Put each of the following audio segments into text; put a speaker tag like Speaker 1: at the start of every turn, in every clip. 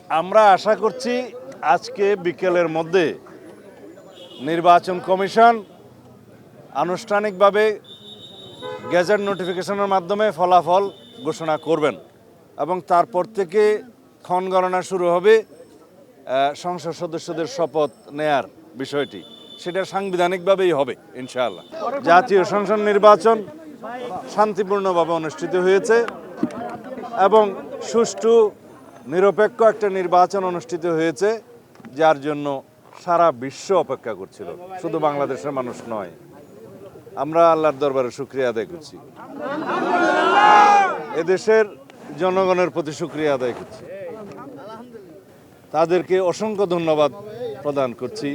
Speaker 1: আমরা আশা করছি আজকে বিকেলের মধ্যে নির্বাচন কমিশন আনুষ্ঠানিকভাবে গেজেট নোটিফিকেশনের মাধ্যমে ফলাফল ঘোষণা করবেন এবং তারপর থেকে ক্ষণগণনা শুরু হবে সংসদ সদস্যদের শপথ নেয়ার বিষয়টি। সেটা সাংবিধানিকভাবেই হবে ইনশাআল্লাহ। জাতীয় সংসদ নির্বাচন শান্তিপূর্ণভাবে অনুষ্ঠিত হয়েছে এবং সুষ্ঠু নিরপেক্ষ একটা নির্বাচন অনুষ্ঠিত হয়েছে, যার জন্য সারা বিশ্ব অপেক্ষা করছিল, শুধু বাংলাদেশের মানুষ নয়। আমরা আল্লাহর দরবারে শুকরিয়া আদায় করছি, এদেশের জনগণের প্রতি শুকরিয়া আদায় করছি, তাদেরকে অসংখ্য ধন্যবাদ প্রদান করছি।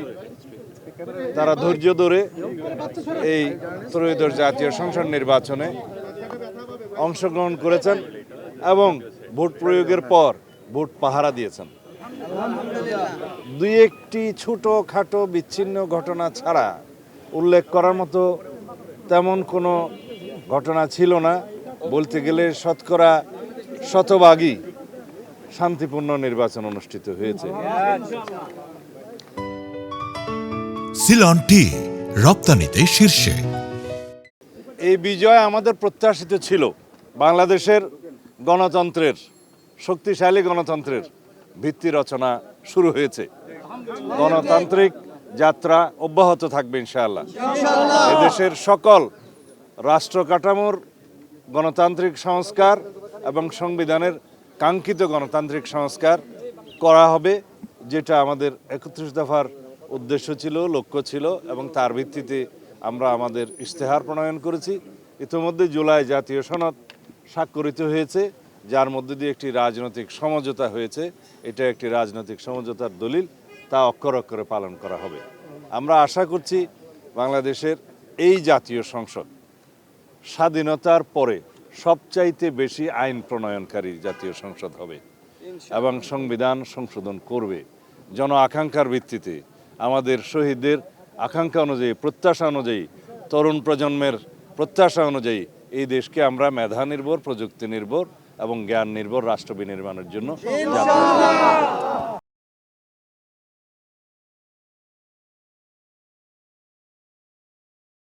Speaker 1: তারা ধৈর্য ধরে এই ত্রয়োদশ জাতীয় সংসদ নির্বাচনে অংশগ্রহণ করেছেন এবং ভোট প্রয়োগের পর ভোট পাহারা দিয়েছেন। দুই একটি ছোটোখাটো বিচ্ছিন্ন ঘটনা ছাড়া উল্লেখ করার মতো তেমন কোনো ঘটনা ছিল না। বলতে গেলে শতকরা শতভাগই শান্তিপূর্ণ নির্বাচন অনুষ্ঠিত হয়েছে।
Speaker 2: সিলন টি রপ্তানিতে শীর্ষে।
Speaker 1: এই বিজয় আমাদের প্রত্যাশিত ছিল। বাংলাদেশের গণতন্ত্রের, শক্তিশালী গণতন্ত্রের ভিত্তি রচনা শুরু হয়েছে। গণতান্ত্রিক যাত্রা অব্যাহত থাকবে ইনশাআল্লাহ। এদেশের সকল রাষ্ট্র কাঠামোর গণতান্ত্রিক সংস্কার এবং সংবিধানের কাঙ্ক্ষিত গণতান্ত্রিক সংস্কার করা হবে, যেটা আমাদের ৩১ দফার উদ্দেশ্য ছিল, লক্ষ্য ছিল, এবং তার ভিত্তিতে আমরা আমাদের ইশতেহার প্রণয়ন করেছি। ইতিমধ্যে জুলাই জাতীয় সনদ স্বাক্ষরিত হয়েছে, যার মধ্যে দিয়ে একটি রাজনৈতিক সমঝোতা হয়েছে। এটা একটি রাজনৈতিক সমঝোতার দলিল, তা অক্ষরে অক্ষরে পালন করা হবে। আমরা আশা করছি বাংলাদেশের এই জাতীয় সংসদ স্বাধীনতার পরে সবচাইতে বেশি আইন প্রণয়নকারী জাতীয় সংসদ হবে এবং সংবিধান সংশোধন করবে জন আকাঙ্ক্ষার ভিত্তিতে। আমাদের শহীদদের আকাঙ্ক্ষা অনুযায়ী, প্রত্যাশা অনুযায়ী, তরুণ প্রজন্মের প্রত্যাশা অনুযায়ী এই দেশকে আমরা মেধা নির্ভর, প্রযুক্তি নির্ভর এবং জ্ঞান নির্ভর রাষ্ট্র বিনির্মাণের জন্য যাত্রা